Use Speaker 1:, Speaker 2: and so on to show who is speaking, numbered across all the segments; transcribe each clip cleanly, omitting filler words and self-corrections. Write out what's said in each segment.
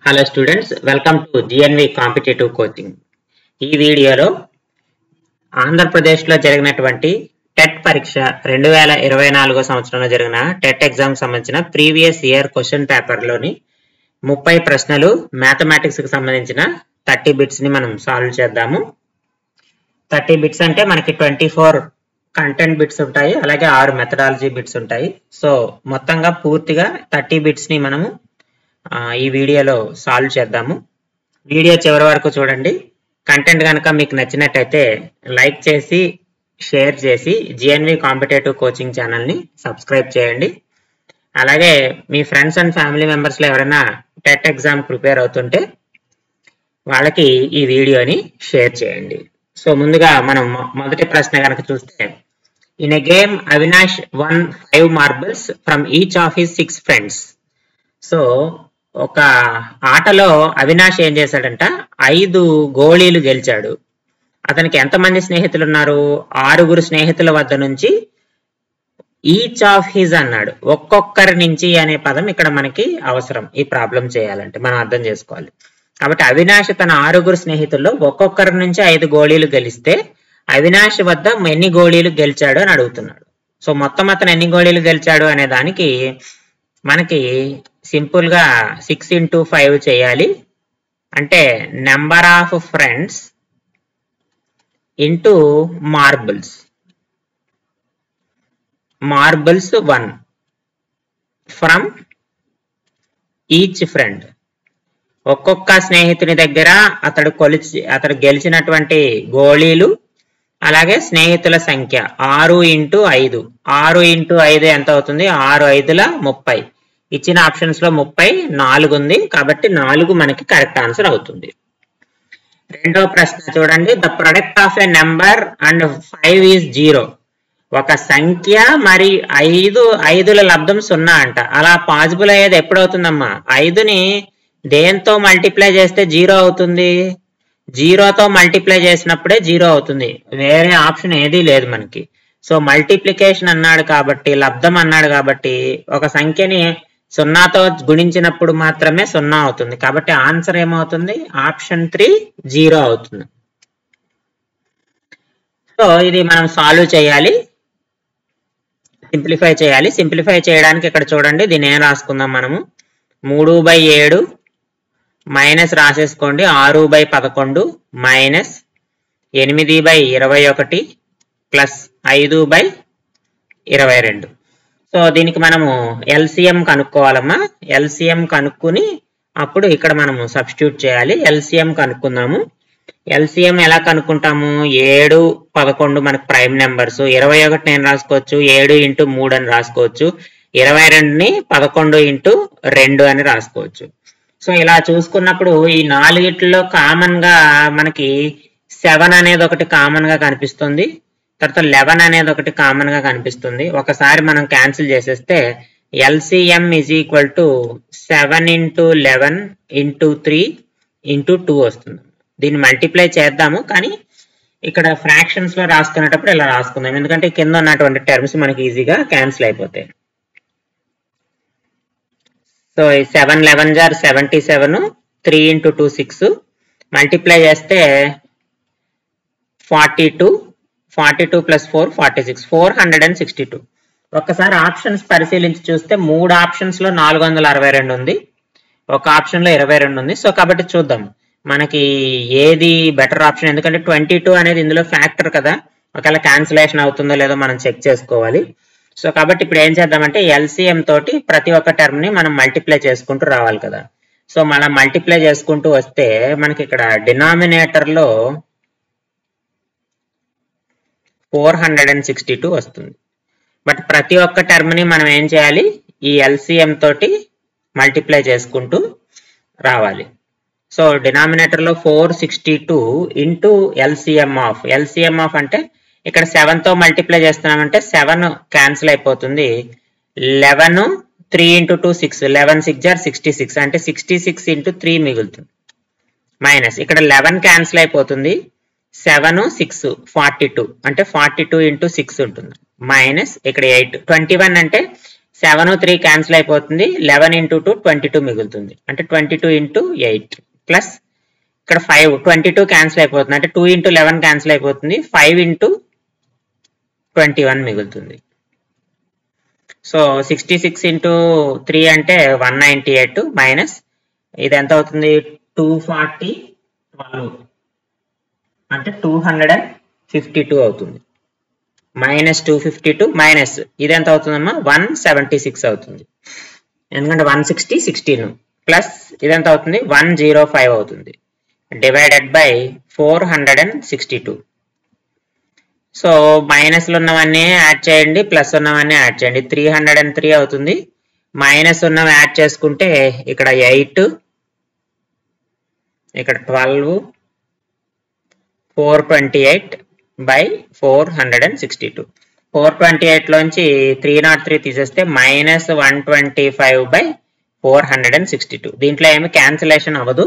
Speaker 1: Hello students, welcome to GNV Competitive Coaching. ఈ వీడియోలో ఆంధ్రప్రదేశ్లో జరిగినటువంటి టెట్ పరీక్ష 2024 సంవత్సరంలో జరిగిన టెట్ ఎగ్జామ్ సంబంధించిన ప్రీవియస్ ఇయర్ క్వశ్చన్ పేపర్లోని 30 ప్రశ్నలు మ్యాథమెటిక్స్ కి సంబంధించిన 30 బిట్స్ ని మనం సాల్వ్ చేద్దాము. 30 బిట్స్ అంటే మనకి 24 కంటెంట్ బిట్స్ ఉంటాయి, అలాగే 6 మెథడాలజీ బిట్స్ ఉంటాయి. సో మొత్తంగా పూర్తిగా 30 బిట్స్ ని మనము ఈ వీడియోలో సాల్వ్ చేద్దాము. వీడియో చివరి వరకు చూడండి. కంటెంట్ కనుక మీకు నచ్చినట్టయితే లైక్ చేసి షేర్ చేసి జిఎన్వి కాంపిటేటివ్ కోచింగ్ ఛానల్ని సబ్స్క్రైబ్ చేయండి. అలాగే మీ ఫ్రెండ్స్ అండ్ ఫ్యామిలీ మెంబర్స్లో ఎవరైనా టెట్ ఎగ్జామ్ ప్రిపేర్ అవుతుంటే వాళ్ళకి ఈ వీడియోని షేర్ చేయండి. సో ముందుగా మనం మొదటి ప్రశ్న కనుక చూస్తే, in a game Avinash one 5 marbles from each of his 6 friends. So ఒక ఆటలో అవినాష్ ఏం చేశాడంట, 5 గోళీలు గెలిచాడు. అతనికి ఎంతమంది స్నేహితులు ఉన్నారు? 6 స్నేహితుల వద్ద నుంచి ఈచ్ ఆఫ్ హిజ్ అన్నాడు. ఒక్కొక్కరి నుంచి అనే పదం ఇక్కడ మనకి అవసరం ఈ ప్రాబ్లం చేయాలంటే, మనం అర్థం చేసుకోవాలి. కాబట్టి అవినాష్ తన 6 స్నేహితుల్లో ఒక్కొక్కరి నుంచి 5 గోళీలు గెలిస్తే అవినాష్ వద్ద ఎన్ని గోళీలు గెలిచాడు అని అడుగుతున్నాడు. సో మొత్తం అతను ఎన్ని గోళీలు గెలిచాడు అనే దానికి మనకి సింపుల్ గా 6 into 5 చేయాలి. అంటే number of friends into marbles. Marbles 1 from each friend. ఒక్కొక్క స్నేహితుని దగ్గర అతడు గెలిచినటువంటి గోళీలు, అలాగే స్నేహితుల సంఖ్య 6 into 5. 6 into 5 ఎంత అవుతుంది? 6 5ల 30. ఇచ్చిన ఆప్షన్స్ లో 34 ఉంది, కాబట్టి 4 మనకి కరెక్ట్ ఆన్సర్ అవుతుంది. రెండో ప్రశ్న చూడండి, the product of a number and 5 is 0. ఒక సంఖ్య మరి 5ల లబ్ధం 0 అంట. అలా పాసిబుల్ అయ్యేది ఎప్పుడవుతుందమ్మా? 5ని దేంతో మల్టిప్లై చేస్తే 0 అవుతుంది? 0తో మల్టిప్లై చేసినప్పుడే 0 అవుతుంది. వేరే ఆప్షన్ ఏదీ లేదు మనకి. సో మల్టిప్లికేషన్ అన్నాడు కాబట్టి, లబ్ధం అన్నాడు కాబట్టి, ఒక సంఖ్యని 0తో గుణించినప్పుడు మాత్రమే 0 అవుతుంది. కాబట్టి ఆన్సర్ ఏమవుతుంది? ఆప్షన్ 3 0 అవుతుంది. సో ఇది మనం సాల్వ్ చేయాలి, సింప్లిఫై చేయాలి. సింప్లిఫై చేయడానికి ఇక్కడ చూడండి, దీన్ని ఏం రాసుకుందాం మనము? 3/7 మైనస్ రాసేసుకోండి, 6/11 మైనస్ 8/21 ప్లస్ 5/22. సో దీనికి మనము ఎల్సిఎం కనుక్కోవాలమ్మా. ఎల్సిఎం కనుక్కుని అప్పుడు ఇక్కడ మనము సబ్స్టిట్యూట్ చేయాలి. ఎల్సిఎం కనుక్కుందాము. ఎల్సిఎం ఎలా కనుక్కుంటాము? 7, 11 మనకు ప్రైమ్ నెంబర్స్. 21 నేను రాసుకోవచ్చు 7 into 3 అని రాసుకోవచ్చు. 22ని 11 into 2 అని రాసుకోవచ్చు. సో ఇలా చూసుకున్నప్పుడు ఈ 4ట్లో కామన్ గా మనకి 7 అనేది ఒకటి కామన్ గా కనిపిస్తుంది, తర్వాత 11 అనేది ఒకటి కామన్ గా కనిపిస్తుంది. ఒకసారి మనం క్యాన్సిల్ చేసేస్తే LCM is equal to 7 into 11 into 3 into 2 వస్తుంది. దీన్ని మల్టిప్లై చేద్దాము, కానీ ఇక్కడ ఫ్రాక్షన్స్ లో రాసుకునేటప్పుడు ఇలా రాసుకుందాం, ఎందుకంటే కింద ఉన్నటువంటి టర్మ్స్ మనకి ఈజీగా క్యాన్సిల్ అయిపోతాయి. సో 7 11 jar 77, 3 into 2 6, మల్టిప్లై చేస్తే 42 plus 4 46, 462. ఒక్కసారి ఆప్షన్స్ పరిశీలించి చూస్తే 3 ఆప్షన్స్ లో 462 ఉంది, ఒక ఆప్షన్ లో 22 ఉంది. సో కాబట్టి చూద్దాం మనకి ఏది బెటర్ ఆప్షన్, ఎందుకంటే 22 అనేది ఇందులో ఫ్యాక్టర్ కదా, ఒకవేళ క్యాన్సిలేషన్ అవుతుందో లేదో మనం చెక్ చేసుకోవాలి. సో కాబట్టి ఇప్పుడు ఏం చేద్దామంటే ఎల్సిఎం తోటి ప్రతి ఒక్క టర్మ్ ని మనం మల్టిప్లై చేసుకుంటూ రావాలి కదా. సో మనం మల్టిప్లై చేసుకుంటూ వస్తే మనకి ఇక్కడ డినామినేటర్ లో 462 వస్తుంది. బట్ ప్రతి ఒక్క టర్మ్ ని మనం ఏం చేయాలి? ఈ ఎల్సిఎం తోటి మల్టిప్లై చేసుకుంటూ రావాలి. సో డినామినేటర్ లో 462 ఇంటూ ఎల్సిఎం ఆఫ్ అంటే ఇక్కడ 7తో మల్టిప్లై చేస్తున్నామంటే 7 క్యాన్సిల్ అయిపోతుంది. 11 3 into 2 6, 11 6 jar 66, అంటే 66 into 3 మిగులుతుంది. మైనస్ ఇక్కడ 11 క్యాన్సిల్ అయిపోతుంది, 7 6 42, అంటే 42 into 6 ఉంటుంది. మైనస్ ఇక్కడ 8, 21 అంటే 7 3 క్యాన్సిల్ అయిపోతుంది. 11 into 2 22 మిగులుతుంది. అంటే 22 into 8 ప్లస్ ఇక్కడ 5 22 క్యాన్సిల్ అయిపోతుంది. అంటే 2 into 11 క్యాన్సిల్ అయిపోతుంది. 5 into 21 మిగులుతుంది. సో 66 into 3 అంటే 198 మైనస్ ఇది ఎంత అవుతుంది 240 12 అంటే 252 అవుతుంది. మైనస్ 252 మైనస్ ఇది ఎంత అవుతుందమ్మా 176 అవుతుంది. ఎందుకంటే 160 16 ప్లస్ ఇది ఎంత అవుతుంది 105 అవుతుంది. Divided by 462. సో మైనస్లు ఉన్నవన్నీ యాడ్ చేయండి, ప్లస్ ఉన్నవన్నీ యాడ్ చేయండి. 303 అవుతుంది. మైనస్ ఉన్నవి యాడ్ చేసుకుంటే ఇక్కడ 8 ఇక్కడ 12 428 by 462. 428 లోంచి 303 తీసేస్తే మైనస్ 125 by 462. దీంట్లో ఏమి క్యాన్సిలేషన్ అవ్వదు,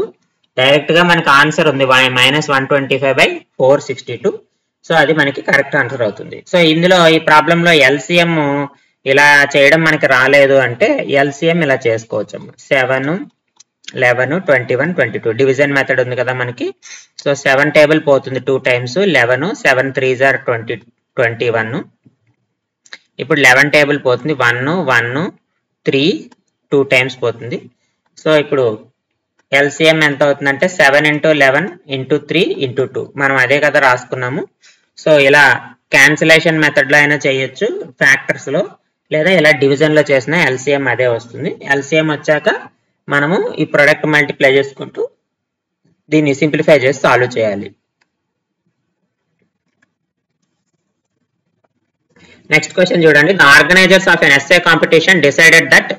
Speaker 1: డైరెక్ట్ గా మనకి ఆన్సర్ ఉంది మైనస్ 125 by 462. సో అది మనకి కరెక్ట్ ఆన్సర్ అవుతుంది. సో ఇందులో ఈ ప్రాబ్లం లో ఎల్సిఎం ఇలా చేయడం మనకి రాలేదు అంటే ఎల్సిఎం ఇలా చేసుకోవచ్చు. 7 11 21 22 డివిజన్ మెథడ్ ఉంది కదా మనకి. సో 7 టేబుల్ పోతుంది 2 times 11 7 3s are 21. ఇప్పుడు 11 టేబుల్ పోతుంది 1 1 3 2 times పోతుంది. సో ఇప్పుడు ఎల్సిఎం ఎంత అవుతుందంటే 7 into 11 into 3 into 2 మనం అదే కదా రాసుకున్నాము. సో ఇలా క్యాన్సిలేషన్ మెథడ్ లో అయినా చేయొచ్చు ఫ్యాక్టర్స్ లో, లేదా ఇలా డివిజన్ లో చేసిన ఎల్సిఎం అదే వస్తుంది. ఎల్సిఎం వచ్చాక మనము ఈ ప్రొడక్ట్ మల్టిప్లై చేసుకుంటూ దీన్ని సింప్లిఫై చేసి సాల్వ్ చేయాలి. నెక్స్ట్ క్వశ్చన్ చూడండి. The organisers of N S A competition decided that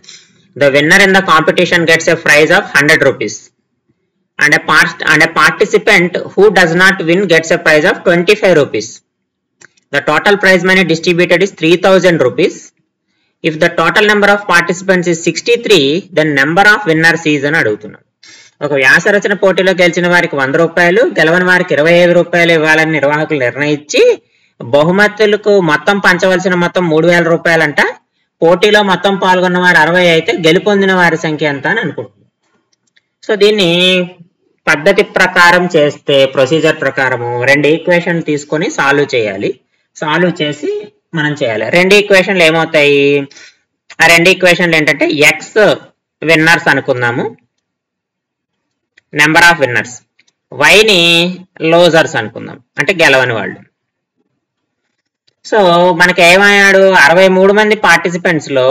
Speaker 1: the winner in the competition gets a prize of 100 rupees and a participant who does not win gets a prize of 25 rupees. The total prize money distributed is 3000 rupees. If the total number of participants is 63, then number of winners is అని అడుగుతున్నాడు. ఒక వ్యాసరచన పోటీలో గెలిచిన వారికి 100 రూపాయలు, గెలవని వారికి 25 రూపాయలు ఇవ్వాలని నిర్వాహకులు నిర్ణయించి బహుమతులకు మొత్తం పంచవలసిన మొత్తం 3000 రూపాయలంట. పోటీలో మొత్తం పాల్గొన్న వారు 60 అయితే గెలుపొందిన వారి సంఖ్య ఎంత అని అనుకుంటున్నాం. సో దీన్ని పద్ధతి ప్రకారం చేస్తే ప్రొసీజర్ ప్రకారము 2 ఈక్వేషన్ తీసుకొని సాల్వ్ చేయాలి. సాల్వ్ చేసి మనం చేయాలి. 2 ఈక్వేషన్లు ఏమవుతాయి? ఆ 2 ఈక్వేషన్లు ఏంటంటే ఎక్స్ విన్నర్స్ అనుకుందాము, నెంబర్ ఆఫ్ విన్నర్స్, వైని లోజర్స్ అనుకుందాం అంటే గెలవని వాళ్ళు. సో మనకి ఏమయ్యాడు 63 మంది పార్టిసిపెంట్స్ లో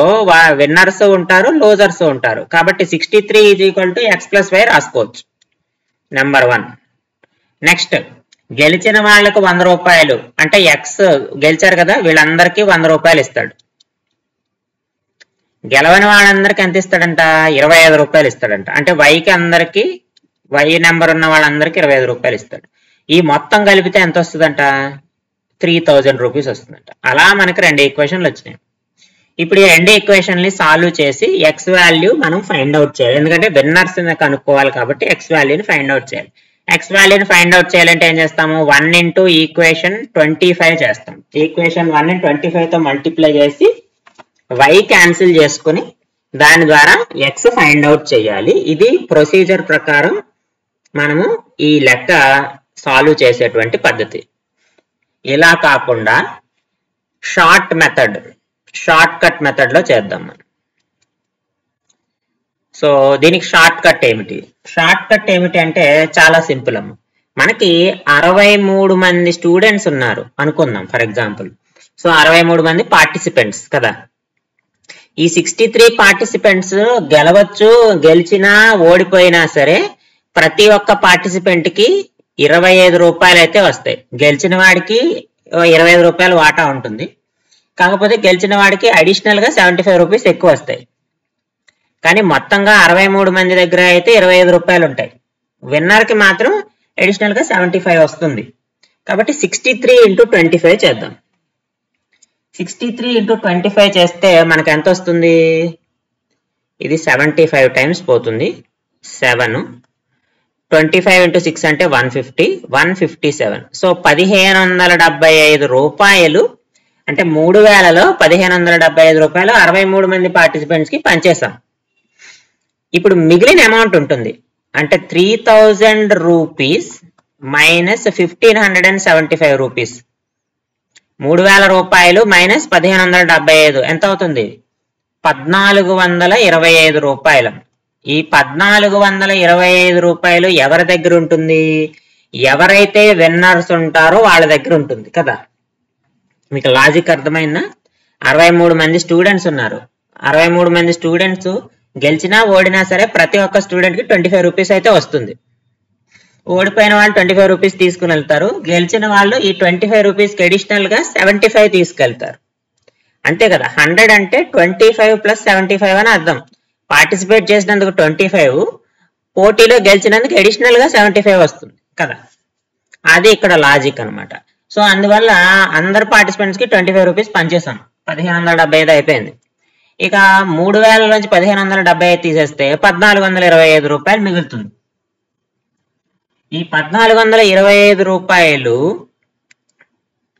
Speaker 1: విన్నర్స్ ఉంటారు, లోజర్స్ ఉంటారు. కాబట్టి 63 = x + y రాసుకోవచ్చు. నెంబర్ 1. నెక్స్ట్ గెలిచిన వాళ్ళకు 100 రూపాయలు అంటే ఎక్స్ గెలిచారు కదా వీళ్ళందరికీ 100 రూపాయలు ఇస్తాడు. గెలవని వాళ్ళందరికీ ఎంత ఇస్తాడంట 25 రూపాయలు ఇస్తాడంట. అంటే వైకి అందరికి వై నెంబర్ ఉన్న వాళ్ళందరికీ 25 రూపాయలు ఇస్తాడు. ఈ మొత్తం కలిపితే ఎంత వస్తుందంట 3000 రూపీస్ వస్తుందంట. అలా మనకి 2 ఈక్వేషన్లు వచ్చినాయి. ఇప్పుడు ఈ 2 ఈక్వేషన్ని సాల్వ్ చేసి ఎక్స్ వాల్యూ మనం ఫైండ్ అవుట్ చేయాలి. ఎందుకంటే విన్నర్స్ కనుక్కోవాలి కాబట్టి ఎక్స్ వాల్యూని ఫైండ్ అవుట్ చేయాలి. ఎక్స్ వాల్యూని ఫైండ్ అవుట్ చేయాలంటే ఏం చేస్తాము 1 into ఈక్వేషన్ 25 చేస్తాం. ఈక్వేషన్ 1 ని 25 తో మల్టిప్లై చేసి వై క్యాన్సిల్ చేసుకుని దాని ద్వారా ఎక్స్ ఫైండ్ అవుట్ చేయాలి. ఇది ప్రొసీజర్ ప్రకారం మనము ఈ లెక్క సాల్వ్ చేసేటువంటి పద్ధతి. ఇలా కాకుండా షార్ట్ కట్ మెథడ్ లో చేద్దాం మనం. సో దీనికి షార్ట్ కట్ ఏమిటి అంటే చాలా సింపుల్ అమ్మ. మనకి 63 మంది స్టూడెంట్స్ ఉన్నారు అనుకుందాం ఫర్ ఎగ్జాంపుల్. సో 63 మంది పార్టిసిపెంట్స్ కదా. ఈ 63 పార్టిసిపెంట్స్ గెలవచ్చు, గెలిచినా ఓడిపోయినా సరే ప్రతి ఒక్క పార్టిసిపెంట్ కి 25 రూపాయలు అయితే వస్తాయి. గెలిచిన వాడికి 25 రూపాయలు వాటా ఉంటుంది. కాకపోతే గెలిచిన వాడికి అడిషనల్ గా 75 రూపీస్ ఎక్కువ వస్తాయి. కానీ మొత్తంగా 63 మంది దగ్గర అయితే 25 రూపాయలు ఉంటాయి. విన్నర్ కి మాత్రం అడిషనల్ గా 75 వస్తుంది. కాబట్టి 63 into 25 చేద్దాం. 63 into 25 చేస్తే మనకు ఎంత వస్తుంది? ఇది 75 టైమ్స్ పోతుంది. 7 25 into 6 అంటే 150 157. సో 1575 రూపాయలు అంటే 3000లో 1575 రూపాయలు 63 మంది పార్టిసిపెంట్స్ కి పంచేసాం. ఇప్పుడు మిగిలిన అమౌంట్ ఉంటుంది, అంటే 3000 రూపీస్ మైనస్ 1575 రూపీస్. 3000 రూపాయలు మైనస్ 1575 ఎంత అవుతుంది? 1425 రూపాయలు. ఈ 1425 రూపాయలు ఎవరి దగ్గర ఉంటుంది? ఎవరైతే విన్నర్స్ ఉంటారో వాళ్ళ దగ్గర ఉంటుంది కదా. మీకు లాజిక్ అర్థమైందా? 63 మంది స్టూడెంట్స్ ఉన్నారు. 63 మంది స్టూడెంట్స్ గెలిచినా ఓడినా సరే ప్రతి ఒక్క స్టూడెంట్ కి 25 రూపీస్ అయితే వస్తుంది. ఓడిపోయిన వాళ్ళు 25 రూపీస్ తీసుకుని వెళ్తారు, గెలిచిన వాళ్ళు ఈ 25 రూపీస్కి అడిషనల్ గా 75 తీసుకెళ్తారు. అంతే కదా. 100 అంటే 25 ప్లస్ 75 అని అర్థం. పార్టిసిపేట్ చేసినందుకు 25, పోటీలో గెలిచినందుకు అడిషనల్ గా 75 వస్తుంది కదా. అది ఇక్కడ లాజిక్ అనమాట. సో అందువల్ల అందరు పార్టిసిపెంట్స్ కి 25 రూపీస్ పనిచేసాం. 1575 అయిపోయింది. ఇక 3000 నుంచి 1575 తీసేస్తే 1425 రూపాయలు మిగులుతుంది. ఈ 1425 రూపాయలు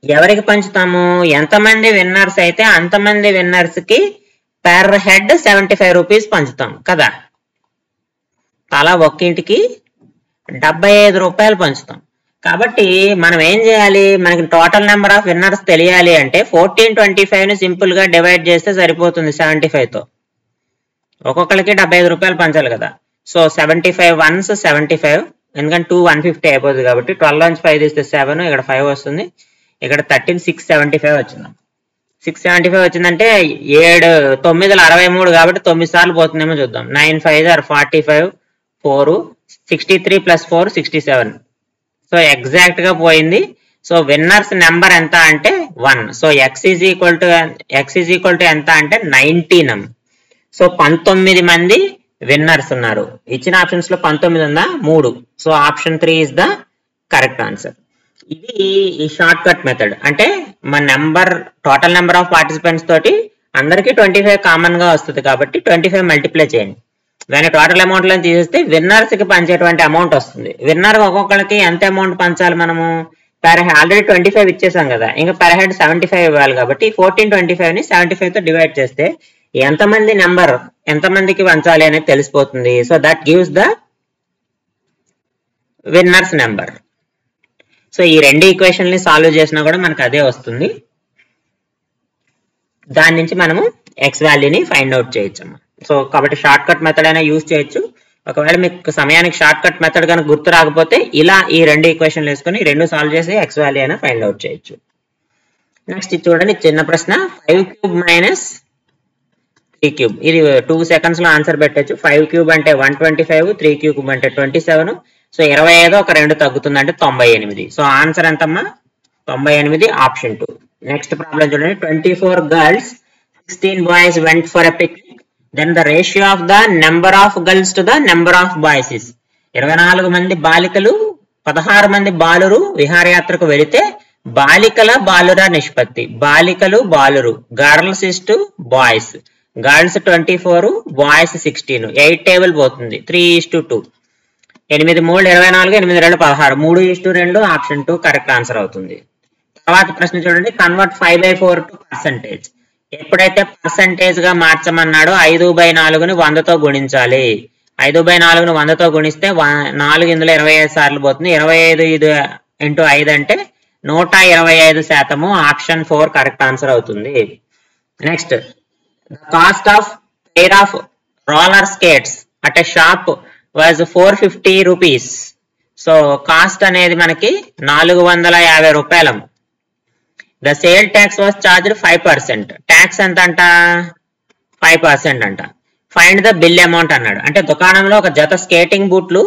Speaker 1: ఎవరికి పంచుతాము? ఎంతమంది విన్నర్స్ అయితే అంతమంది విన్నర్స్ కి పర్ హెడ్ 75 రూపీస్ పంచుతాం కదా. తలా ఒక్కింటికి 75 రూపాయలు పంచుతాం. కాబట్టి మనం ఏం చేయాలి? మనకి టోటల్ నెంబర్ ఆఫ్ విన్నర్స్ తెలియాలి అంటే 1425 ని సింపుల్ గా డివైడ్ చేస్తే సరిపోతుంది 75 తో. ఒక్కొక్కరికి 75 రూపాయలు పంచాలి కదా. సో 75 వన్స్ 75, ఎందుకంటే 2 150 అయిపోతుంది కాబట్టి 12 నుంచి 5 తీస్తే 7, ఇక్కడ 5 వస్తుంది, ఇక్కడ 13 675 వచ్చింది. 675 వచ్చిందంటే 7 9 63 కాబట్టి 9 సార్లు పోతుందేమో చూద్దాం. 9 5 are 45, 4 63 ప్లస్ 4 67. సో ఎగ్జాక్ట్ గా పోయింది. సో విన్నర్స్ నెంబర్ ఎంత అంటే 1. So x is equal to ఎంత అంటే 19. సో 19 మంది విన్నర్స్ ఉన్నారు. ఇచ్చిన ఆప్షన్స్ లో 19 ఉందా? 3. So option 3 is the correct answer. ఇది ఈ షార్ట్ కట్ మెథడ్. అంటే మన టోటల్ నెంబర్ ఆఫ్ పార్టిసిపెంట్స్ తోటి అందరికి 25 కామన్ గా వస్తుంది కాబట్టి 25 మల్టిప్లై చేయండి. దాని టోటల్ అమౌంట్ లో తీసేస్తే విన్నర్స్ కి పంచేటువంటి అమౌంట్ వస్తుంది. విన్నర్ ఒక్కొక్కరికి ఎంత అమౌంట్ పంచాలి మనము? పర్ హెడ్ ఆల్రెడీ 25 ఇచ్చేసాం కదా, ఇంకా పర్ హెడ్ 75 ఇవ్వాలి కాబట్టి 1425 ని 75 తో డివైడ్ చేస్తే ఎంతమందికి పంచాలి అనేది తెలిసిపోతుంది. So that gives the winners number. So ఈ రెండు ఈక్వేషన్ ని సాల్వ్ చేసినా కూడా మనకు అదే వస్తుంది. దాని నుంచి మనము ఎక్స్ వాల్యూని ఫైండ్ అవుట్ చేయొచ్చు. సో కాబట్టి షార్ట్ కట్ మెథడ్ అయినా యూజ్ చేయొచ్చు. ఒకవేళ మీకు సమయానికి షార్ట్ కట్ మెథడ్ కనుక గుర్తు రాకపోతే ఇలా ఈ రెండు ఈక్వేషన్లు వేసుకొని రెండు సాల్వ్ చేసి ఎక్స్ వాల్యూ అయినా ఫైండ్ అవుట్ చేయొచ్చు. నెక్స్ట్ చూడండి, చిన్న ప్రశ్న. 5 క్యూబ్ మైనస్ 3 క్యూబ్. ఇది 2 seconds లో ఆన్సర్ పెట్టచ్చు. 5 క్యూబ్ అంటే 125, 3 క్యూబ్ అంటే 27. సో 25 ఒక 2 తగ్గుతుంది అంటే 98. సో ఆన్సర్ ఎంతమ్మా? 98, ఆప్షన్ 2. నెక్స్ట్ ప్రాబ్లం చూడండి. 24 girls, 16 boys went for a picnic. Then the ratio of the number of girls to the number of boys is. 24 మంది బాలికలు 16 మంది బాలురు విహారయాత్రకు వెళితే బాలికల బాలుర నిష్పత్తి. బాలికలు బాలురు, girls is to boys. Girls 24, boys 16. 8 table పోతుంది. 3:2. 8 3 24, 8 2 16. 3:2 ఆప్షన్ 2 కరెక్ట్ ఆన్సర్ అవుతుంది. తర్వాత ప్రశ్న చూడండి. Convert 5/4 to percentage. ఎప్పుడైతే పర్సంటేజ్ గా మార్చమన్నాడో 5/4ని 100తో గుణించాలి. 5/4ని 100తో గుణిస్తే 4 ఇందులో 25 సార్లు పోతుంది. 25 ఇంటూ 5 అంటే 125%. ఆప్షన్ 4 కరెక్ట్ ఆన్సర్ అవుతుంది. Next, the cost of pair of roller skates at a shop was 450 rupees. So cost అనేది మనకి 450 రూపాయలు. The sale tax was charged 5%. Tax ఎంత అంట? 5% అంట. ఫైండ్ ద బిల్ అమౌంట్ అన్నాడు. అంటే దుకాణంలో ఒక జత స్కేటింగ్ బూట్లు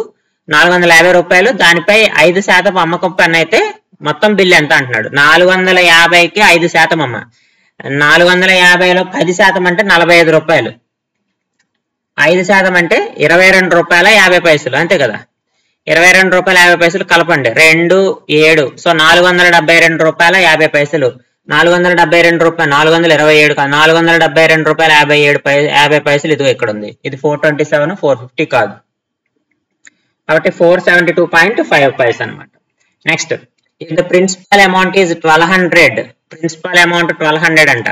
Speaker 1: 450 రూపాయలు, దానిపై 5% అమ్మకం పన్ను అయితే మొత్తం బిల్ ఎంత అంటున్నాడు. 450కి 5% అమ్మ. 450లో 10% అంటే 45 రూపాయలు. 5% అంటే 22 రూపాయల 50 పైసలు, అంతే కదా. 22 రూపాయల 50 పైసలు కలపండి, 2 7. సో 472 రూపాయల 50 పైసలు. 472 రూపాయలు 427 కాదు, 472 రూపాయల 50 పైసలు ఇది ఇక్కడ ఉంది. ఇది 427, 450 కాదు కాబట్టి 472.5 పైసలు అనమాట. Next, if the principal amount is 1200 principal amount 1200 అంట.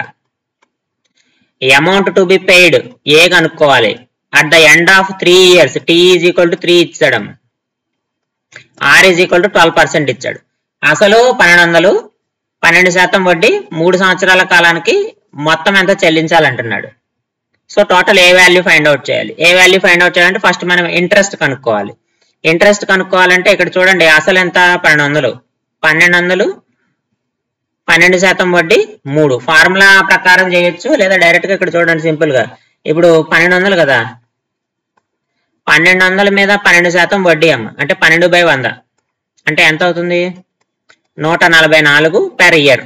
Speaker 1: Amount to be paid A కనుక్కోవాలి. At the end of 3 years T is equal to 3 ఇచ్చాడు, ఆర్ ఈజ్ ఈక్వల్ టు 12% ఇచ్చాడు. అసలు 1200, 12% వడ్డీ 3 సంవత్సరాల కాలానికి మొత్తం ఎంత చెల్లించాలంటున్నాడు. సో టోటల్ ఏ వాల్యూ ఫైండ్ అవుట్ చేయాలి. ఏ వాల్యూ ఫైండ్ అవుట్ చేయాలంటే ఫస్ట్ మనం ఇంట్రెస్ట్ కనుక్కోవాలి. ఇంట్రెస్ట్ కనుక్కోవాలంటే ఇక్కడ చూడండి, అసలు ఎంత 1200, 1200 12% వడ్డీ 3. ఫార్ములా ప్రకారం చేయొచ్చు లేదా డైరెక్ట్ గా ఇక్కడ చూడండి సింపుల్ గా. ఇప్పుడు 1200 కదా, 1200 మీద 12% వడ్డీ అమ్మ అంటే 12/100 అంటే ఎంత అవుతుంది 144 per year.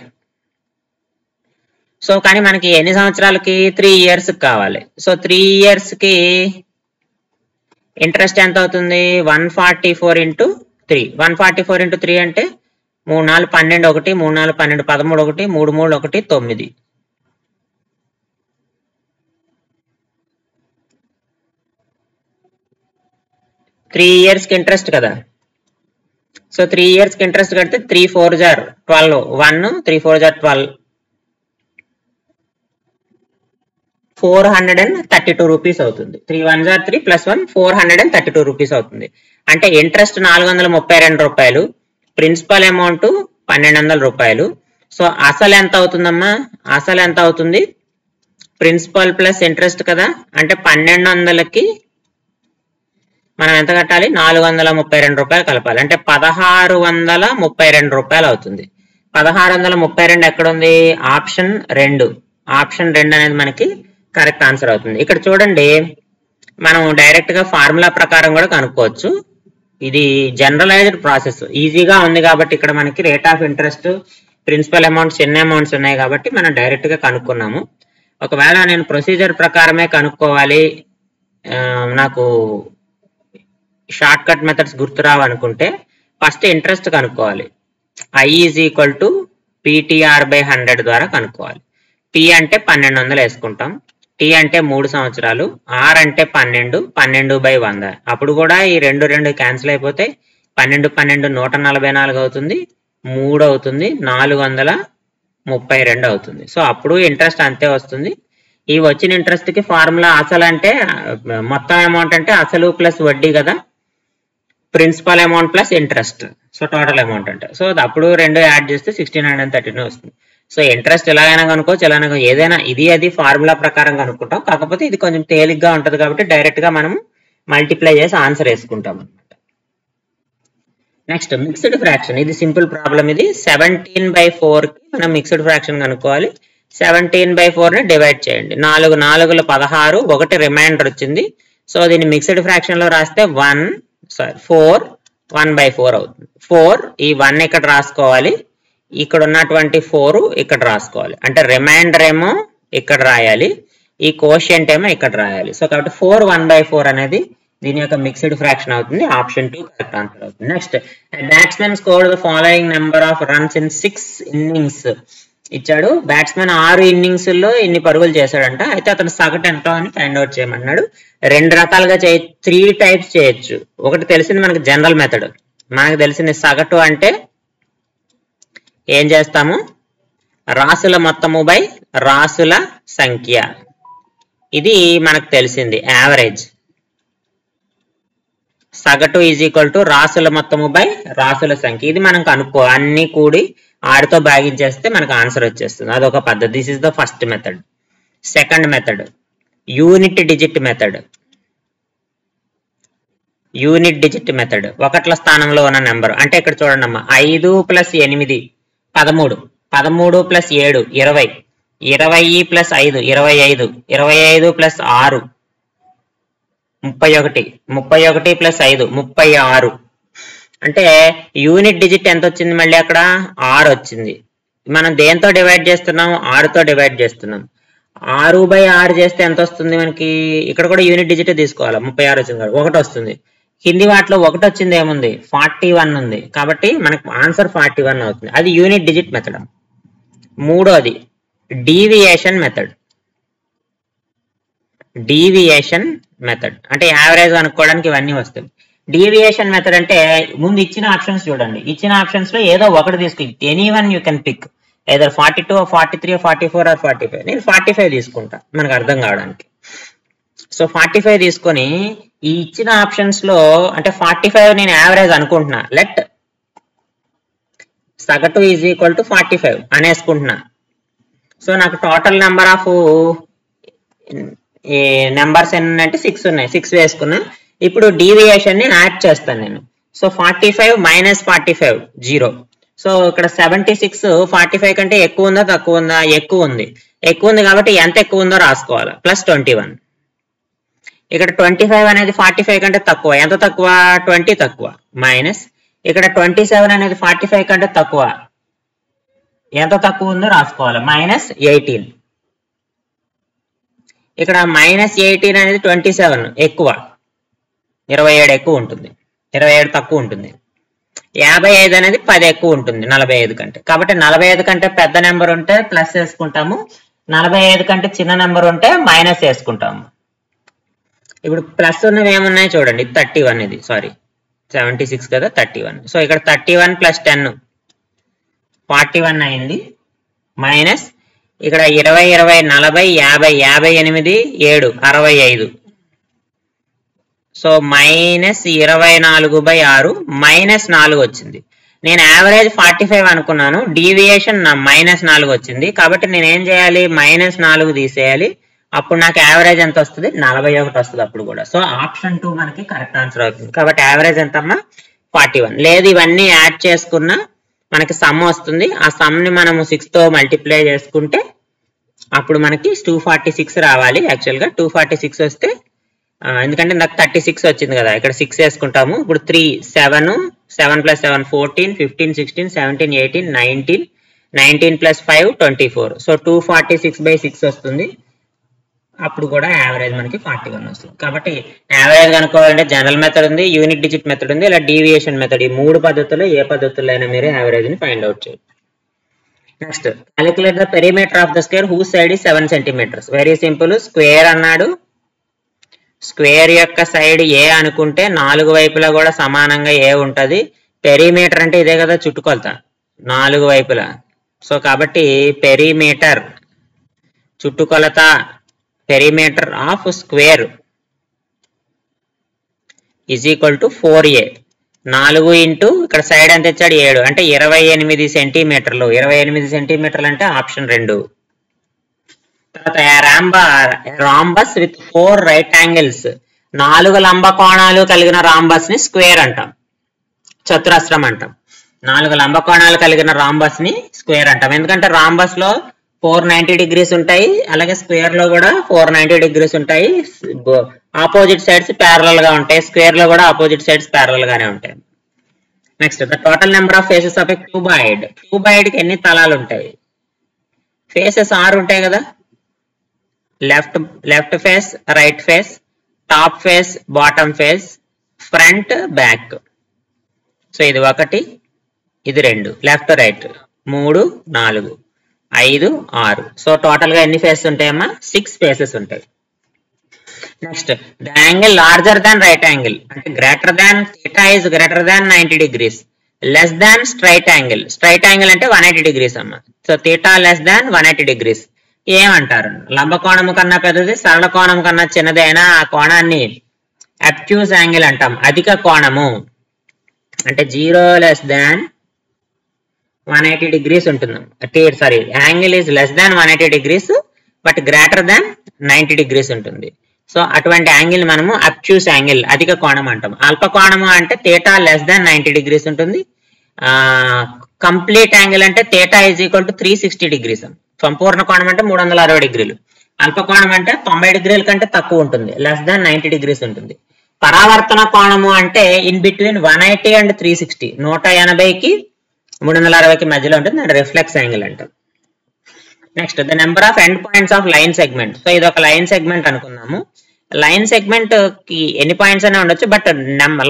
Speaker 1: సో కానీ మనకి ఎన్ని సంవత్సరాలకి 3 years కావాలి. సో 3 years కి ఇంట్రెస్ట్ ఎంత అవుతుంది 144 into 3. 144 into 3 అంటే 3 4 12 1, 3 4 12 13 1, 3 3 1 9. త్రీ ఇయర్స్ కి ఇంట్రెస్ట్ కదా. సో 3 years కి ఇంట్రెస్ట్ కడితే 3 4 12 1 3 4 12 432 రూపీస్ అవుతుంది. 3 1 3 + 1 432 రూపీస్ అవుతుంది. అంటే ఇంట్రెస్ట్ 432 రూపాయలు, ప్రిన్సిపల్ అమౌంట్ 1200 రూపాయలు. సో అసలు ఎంత అవుతుందమ్మా, అసలు ఎంత అవుతుంది ప్రిన్సిపల్ ప్లస్ ఇంట్రెస్ట్ కదా, అంటే 1200కి మనం ఎంత కట్టాలి 432 రూపాయలు కలపాలి. అంటే 1632 రూపాయలు అవుతుంది. 1632 ఎక్కడ ఉంది, ఆప్షన్ 2. ఆప్షన్ 2 అనేది మనకి కరెక్ట్ ఆన్సర్ అవుతుంది. ఇక్కడ చూడండి మనం డైరెక్ట్ గా ఫార్ములా ప్రకారం కూడా కనుక్కోవచ్చు. ఇది జనరలైజ్డ్ ప్రాసెస్, ఈజీగా ఉంది కాబట్టి ఇక్కడ మనకి rate of interest, principal amounts చిన్న అమౌంట్స్ ఉన్నాయి కాబట్టి మనం డైరెక్ట్ గా కనుక్కున్నాము. ఒకవేళ నేను ప్రొసీజర్ ప్రకారమే కనుక్కోవాలి, నాకు షార్ట్ కట్ మెథడ్స్ గుర్తురావు అనుకుంటే ఫస్ట్ ఇంట్రెస్ట్ కనుక్కోవాలి. I is equal to PTR/100 ద్వారా కనుక్కోవాలి. P అంటే 1200 వేసుకుంటాం, T అంటే 3 సంవత్సరాలు, R అంటే 12, 12/100. అప్పుడు కూడా ఈ 2 క్యాన్సిల్ అయిపోతే 12 12 144 అవుతుంది, 3 అవుతుంది, 432 అవుతుంది. సో అప్పుడు ఇంట్రెస్ట్ అంతే వస్తుంది. ఈ వచ్చిన ఇంట్రెస్ట్ కి ఫార్ములా అసలు అంటే మొత్తం అమౌంట్ అంటే అసలు ప్లస్ వడ్డీ కదా, principal amount plus interest, so total amount అంటే. సో అప్పుడు 2 యాడ్ చేస్తే 1613 వస్తుంది. సో ఇంట్రెస్ట్ ఎలాగైనా కనుక్కోవచ్చు, ఎలాగైనా ఏదైనా ఇది అది ఫార్ములా ప్రకారం కనుక్కుంటాం. కాకపోతే ఇది కొంచెం తేలిగ్గా ఉంటుంది కాబట్టి డైరెక్ట్ గా మనం మల్టిప్లై చేసి ఆన్సర్ వేసుకుంటాం అనమాట. నెక్స్ట్ మిక్స్డ్ ఫ్రాక్షన్, ఇది సింపుల్ ప్రాబ్లం. ఇది 17/4 కి మనం మిక్స్డ్ ఫ్రాక్షన్ కనుక్కోవాలి. 17/4 ని డివైడ్ చేయండి. 4 4 16, 1 రిమైండర్ వచ్చింది. సో దీన్ని మిక్స్డ్ ఫ్రాక్షన్ లో రాస్తే 4 1/4 అవుతుంది. 4 ఈ 1 ఇక్కడ రాసుకోవాలి, ఇక్కడ ఉన్నటువంటి 4 ఇక్కడ రాసుకోవాలి. అంటే రిమైండర్ ఏమో ఇక్కడ రాయాలి, ఈ కోషియంట్ ఏమో ఇక్కడ రాయాలి. సో కాబట్టి 4 1/4 అనేది దీని యొక్క మిక్స్డ్ ఫ్రాక్షన్ అవుతుంది. ఆప్షన్ 2 కరెక్ట్ ఆన్సర్ అవుతుంది. Next batsmen scored the following number of runs in 6 innings ఇచ్చాడు. బ్యాట్స్మెన్ 6 innings లో ఇన్ని పరుగులు చేశాడంట. అయితే అతను సగటు ఎంత అని ఫైండ్ అవుట్ చేయమన్నాడు. 2 రకాలుగా 3 టైప్స్ చేయొచ్చు. ఒకటి తెలిసింది మనకి జనరల్ మెథడ్, మనకు తెలిసింది సగటు అంటే ఏం చేస్తాము, రాసుల మొత్తము బై రాసుల సంఖ్య, ఇది మనకు తెలిసింది యావరేజ్. సగటు ఈజ్ ఈక్వల్ టు రాసుల మొత్తము బై రాసుల సంఖ్య, ఇది మనం కనుక్కో అన్ని కూడి 6తో భాగించేస్తే మనకు ఆన్సర్ వచ్చేస్తుంది. అదొక పద్ధతి. This is the first method. Second method unit digit method. Unit digit method, ఒకట్ల స్థానంలో ఉన్న నెంబర్. అంటే ఇక్కడ చూడండి అమ్మా, 5 + 8 13, 13 + 7 20, 20 + 5 25, 25 + 6 31, 31 + 5 36. అంటే యూనిట్ డిజిట్ ఎంత వచ్చింది, మళ్ళీ అక్కడ 6 వచ్చింది. మనం దేంతో డివైడ్ చేస్తున్నాం, 6తో డివైడ్ చేస్తున్నాం. 6/6 చేస్తే ఎంత వస్తుంది మనకి, ఇక్కడ కూడా యూనిట్ డిజిట్ తీసుకోవాలి. 36 వచ్చింది కాబట్టి 1 వస్తుంది. కింది వాటిలో 1 వచ్చింది ఏముంది, 41 ఉంది. కాబట్టి మనకు ఆన్సర్ 41 అవుతుంది. అది యూనిట్ డిజిట్ మెథడ్. మూడోది డీవియేషన్ మెథడ్. డీవియేషన్ మెథడ్ అంటే యావరేజ్ అనుకోవడానికి ఇవన్నీ వస్తాయి. డీవియేషన్ మెథడ్ అంటే ముందు ఇచ్చిన ఆప్షన్స్ చూడండి, ఇచ్చిన ఆప్షన్స్ లో ఏదో ఒకటి తీసుకు, any one you can pick. either 42 or 43 or 44 or 45. నేను 45 తీసుకుంటా మనకు అర్థం కావడానికి. సో 45 తీసుకొని ఈ ఇచ్చిన ఆప్షన్స్ లో అంటే 45 నేను యావరేజ్ అనుకుంటున్నా. లెట్ సగటు ఈజ్ ఈక్వల్ టు 45 అనేసుకుంటున్నా. సో నాకు టోటల్ నెంబర్ ఆఫ్ నెంబర్స్ ఎన్ని అంటే 6 ఉన్నాయి. 6 వేసుకున్నా. ఇప్పుడు డీవియేషన్ ని యాడ్ చేస్తాను నేను. So 45 minus 45 0. సో ఇక్కడ 76 45 కంటే ఎక్కువ ఉందా తక్కువ ఉందా? ఎక్కువ ఉంది. ఎక్కువ ఉంది కాబట్టి ఎంత ఎక్కువ ఉందో రాసుకోవాలి. ప్లస్ 21. ఇక్కడ 25 అనేది 45 కంటే తక్కువ. ఎంత తక్కువ? 20 తక్కువ. మైనస్ ఇక్కడ 27 అనేది 45 కంటే తక్కువ. ఎంత తక్కువ ఉందో రాసుకోవాలి. మైనస్ 18. ఇక్కడ మైనస్ 18 అనేది 27 ఎక్కువ. 27 ఎక్కువ ఉంటుంది. 27 తక్కువ ఉంటుంది. 55 అనేది 10 ఎక్కువ ఉంటుంది 45 కంటే. కాబట్టి 45 కంటే పెద్ద నెంబర్ ఉంటే ప్లస్ వేసుకుంటాము. 45 కంటే చిన్న నెంబర్ ఉంటే మైనస్ వేసుకుంటాము. ఇప్పుడు ప్లస్ ఉన్నవి ఏమున్నాయి చూడండి. 31 ఇది సారీ 76 కదా 31. సో ఇక్కడ 31 ప్లస్ 10 41 అయింది. మైనస్ ఇక్కడ 20 20 40 50 58 7 65. సో మైనస్ 24/6 మైనస్ 4 వచ్చింది. నేను యావరేజ్ 45 అనుకున్నాను. డీవియేషన్ మైనస్ 4 వచ్చింది. కాబట్టి నేను ఏం చేయాలి? మైనస్ 4 తీసేయాలి. అప్పుడు నాకు యావరేజ్ ఎంత వస్తుంది? 41 వస్తుంది అప్పుడు కూడా. సో ఆప్షన్ 2 మనకి కరెక్ట్ ఆన్సర్ అవుతుంది. కాబట్టి యావరేజ్ ఎంతమ్మా? 41. లేదు ఇవన్నీ యాడ్ చేసుకున్నా మనకి సమ్ వస్తుంది. ఆ సమ్ ని మనము 6 తో మల్టిప్లై చేసుకుంటే అప్పుడు మనకి 246 రావాలి. యాక్చువల్ గా 246 వస్తే ఎందుకంటే నాకు 36 వచ్చింది కదా, ఇక్కడ 6 వేసుకుంటాము. ఇప్పుడు 3 7 7 + 7 14 15 16 17 18 19 19 + 5 24. సో 246/6 వస్తుంది. అప్పుడు కూడా యావరేజ్ మనకి 41 వస్తుంది. కాబట్టి యావరేజ్ కనుక్కోవాలంటే జనరల్ మెథడ్ ఉంది, యూనిట్ డిజిట్ మెథడ్ ఉంది, ఇలా డీవియేషన్ మెథడ్. ఈ 3 పద్ధతుల్లో ఏ పద్ధతుల్లో అయినా మీరు యావరేజ్ ని ఫైండ్ అవుట్ చేయొచ్చు. Next calculate the perimeter of the square whose side is 7 centimetres. Very simple. Square అన్నాడు. స్క్వేర్ యొక్క సైడ్ ఏ అనుకుంటే 4 వైపులా కూడా సమానంగా ఏ ఉంటది. పెరిమీటర్ అంటే ఇదే కదా చుట్టుకొలత 4 వైపులా. సో కాబట్టి పెరిమీటర్ చుట్టుకొలత perimeter of square is equal to 4a. 4 into ఇక్కడ సైడ్ ఎంత ఇచ్చాడు 7 అంటే 28 సెంటీమీటర్లు. 28 సెంటీమీటర్లు అంటే ఆప్షన్ 2. తర్వాత రాంబస్ విత్ 4 రైట్ యాంగిల్స్. 4 లంబ కోణాలు కలిగిన రాంబస్ ని స్క్వేర్ అంటాం, చతురస్రం అంటాం. 4 లంబ కోణాలు కలిగిన రాంబస్ ని స్క్వేర్ అంటాం. ఎందుకంటే రాంబస్ లో 490 డిగ్రీస్ ఉంటాయి, అలాగే స్క్వేర్ లో కూడా 490 డిగ్రీస్ ఉంటాయి. ఆపోజిట్ సైడ్స్ ప్యారలల్ గా ఉంటాయి. స్క్వేర్ లో కూడా ఆపోజిట్ సైడ్స్ ప్యారలల్ గానే ఉంటాయి. Next the total number of faces of a cuboid. Cuboid కి ఎన్ని తలాలు ఉంటాయి? ఫేసెస్ 6 ఉంటాయి కదా. Left face, right face, top face, bottom face, front, back. So ఇది 1, ఇది 2, లెఫ్ట్ రైట్ 3 4 5 6. సో టోటల్ గా ఎన్ని ఫేసెస్ ఉంటాయమ్మా? 6 ఫేసెస్ ఉంటాయి. Next the angle larger than right angle అంటే greater than theta is greater than 90 degrees less than straight angle. Straight angle అంటే 180 degrees అమ్మా. So theta less than 180 degrees ఏమంటారు? లంబ కోణము కన్నా పెద్దది, సరళ కోణం కన్నా చిన్నదైనా ఆ కోణాన్ని అబ్ట్యూస్ యాంగిల్ అంటాం. అధిక కోణము అంటే 0 లెస్ దాన్ 180 డిగ్రీస్ ఉంటుంది. Sorry angle is less than 180 degrees but greater than 90 degrees ఉంటుంది. సో అటువంటి యాంగిల్ మనము అబ్ట్యూస్ యాంగిల్, అధిక కోణం అంటాం. అల్ప కోణము అంటే థీటా లెస్ దాన్ 90 డిగ్రీస్ ఉంటుంది. కంప్లీట్ యాంగిల్ అంటే theta is equal to 360 degrees. సంపూర్ణ కోణం అంటే 360 డిగ్రీలు. అల్ప కోణం అంటే 90 డిగ్రీల కంటే తక్కువ ఉంటుంది, లెస్ దాన్ 90 డిగ్రీస్ ఉంటుంది. పరావర్తన కోణము అంటే ఇన్ బిట్వీన్ 180 అండ్ 360, 180కి 360కి మధ్యలో ఉంటుంది. దాని రిఫ్లెక్స్ యాంగిల్ అంటాం. Next the number of end points of line segment. So ఇది ఒక లైన్ సెగ్మెంట్ అనుకుందాము. లైన్ సెగ్మెంట్ కి ఎన్ని పాయింట్స్ అయినా ఉండొచ్చు, బట్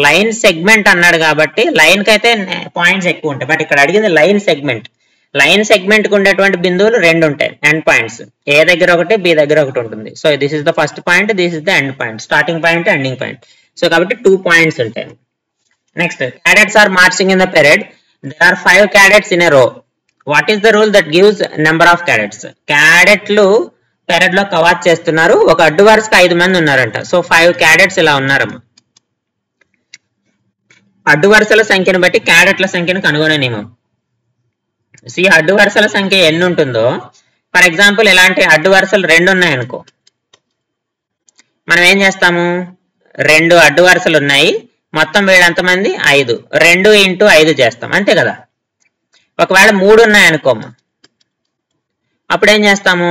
Speaker 1: లైన్ సెగ్మెంట్ అన్నాడు కాబట్టి లైన్ కి అయితే పాయింట్స్ ఎక్కువ ఉంటాయి. బట్ ఇక్కడ అడిగింది లైన్ సెగ్మెంట్. లైన్ సెగ్మెంట్ కి ఉండేటువంటి బిందువులు 2 ఉంటాయి, ఎండ్ పాయింట్స్. ఏ దగ్గర ఒకటి, బి దగ్గర ఒకటి ఉంటుంది. So this is the first point, this is the end point. Starting point, ending point. So కాబట్టి 2 పాయింట్స్ ఉంటాయి. Next cadets are marching in the parade. There are 5 cadets in a row. What is the rule that gives number of cadets? క్యాడెట్లు parade లో కవాచ్ చేస్తున్నారు, ఒక అడ్డు వరుసకు 5 మంది ఉన్నారంట. సో 5 క్యాడెట్స్ ఇలా ఉన్నారమ్మా. అడ్డు వరుసల సంఖ్యను బట్టి క్యాడెట్ల సంఖ్యను కనుగొనే నియమం. ఈ అడ్డు వరుసల సంఖ్య ఎన్ని ఉంటుందో, ఫర్ ఎగ్జాంపుల్ ఇలాంటి అడ్డు వరుసలు 2 ఉన్నాయనుకో, మనం ఏం చేస్తాము, 2 అడ్డు వరుసలు ఉన్నాయి, మొత్తం వీళ్ళు ఎంతమంది 5, 2 × 5 చేస్తాం, అంతే కదా. ఒకవేళ 3 ఉన్నాయనుకోమ్మా, అప్పుడు ఏం చేస్తాము,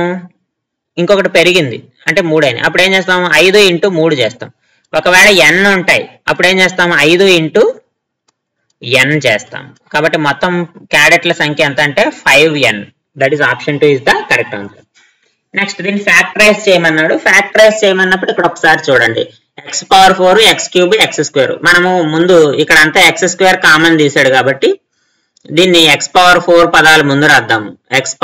Speaker 1: ఇంకొకటి పెరిగింది అంటే 3 అయినాయి, అప్పుడు ఏం చేస్తాము 5 × 3 చేస్తాం. ఒకవేళ n ఉంటాయి, అప్పుడు ఏం చేస్తాము 5 × n చేస్తాం. కాబట్టి మొత్తం క్యాడెట్ల సంఖ్య ఎంత అంటే 5n. That is option 2 is the correct answer. Next దీన్ని ఫ్యాక్టరైజ్ చేయమన్నాడు. ఫ్యాక్టరైజ్ చేయమన్నప్పుడు ఇక్కడ ఒకసారి చూడండి, x⁴ x³ x². మనము ముందు ఇక్కడ అంతా x² కామన్ తీసాడు కాబట్టి దీన్ని x⁴ పదాలు ముందు రాద్దాము. x⁴